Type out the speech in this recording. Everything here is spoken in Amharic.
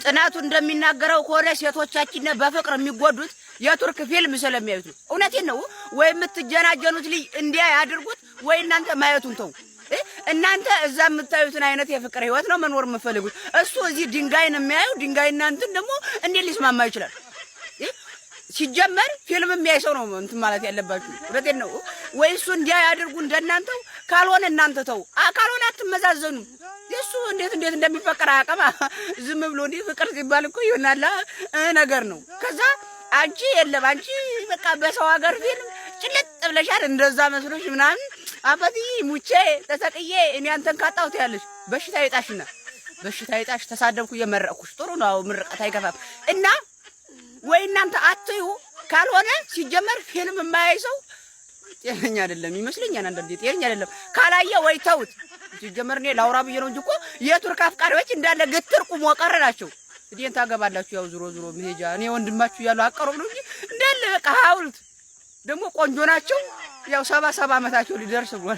ጥናቱ እንደሚናገረው ከሆነ ሴቶቻችን በፍቅር የሚጎዱት የቱርክ ፊልም ስለሚያዩት ነው። እውነቴን ነው። ወይ የምትጀናጀኑት ልጅ እንዲያ ያድርጉት ወይ እናንተ ማየቱን ተው። እናንተ እዛ የምታዩትን አይነት የፍቅር ህይወት ነው መኖር የምትፈልጉት። እሱ እዚህ ድንጋይን የሚያየው ድንጋይ እናንተን ደግሞ እንዴት ሊስማማ ይችላል? ሲጀመር ፊልም የሚያይ ሰው ነው እንትን ማለት ያለባችሁ። እውነቴን ነው። ወይ እሱ እንዲያ ያድርጉ እንደናንተው፣ ካልሆነ እናንተ ተው። ካልሆነ አትመዛዘኑ። እሱ እንዴት እንደሚፈቀር አያውቅም። ዝም ብሎ እንዴ ፍቅር ሲባል እኮ ይሆናል ነገር ነው። ከዛ አንቺ የለም አንቺ በቃ በሰው ሀገር ፊልም ጭልጥ ብለሻል። እንደዛ መስሎሽ ምናምን አባቲ ሙቼ ተሰቅዬ እኔ አንተን ካጣሁት ያለሽ በሽታ ይጣሽና በሽታ ይጣሽ። ተሳደብኩ እየመረቅኩሽ ጥሩ ነው። ምርቀት አይከፋም። እና ወይ እናንተ አትዩ፣ ካልሆነ ሲጀመር ፊልም የማያይ ሰው ጤነኛ አይደለም ይመስለኛል። አንዳንዴ ጤነኛ አይደለም። ካላየ ወይ ተውት። ሲጀመር እኔ ላውራ ብዬ ነው እንጂ እኮ የቱርክ አፍቃሪዎች እንዳለ ግትር ቁሞ ቀረ ናቸው። እዴን ታገባላችሁ። ያው ዙሮ መሄጃ እኔ ወንድማችሁ ያለው አቀረብ ነው እንጂ እንዳለ በቃ ሀውልት ደግሞ ቆንጆ ናቸው። ያው 70 ዓመታቸው ሊደርስ ብሎ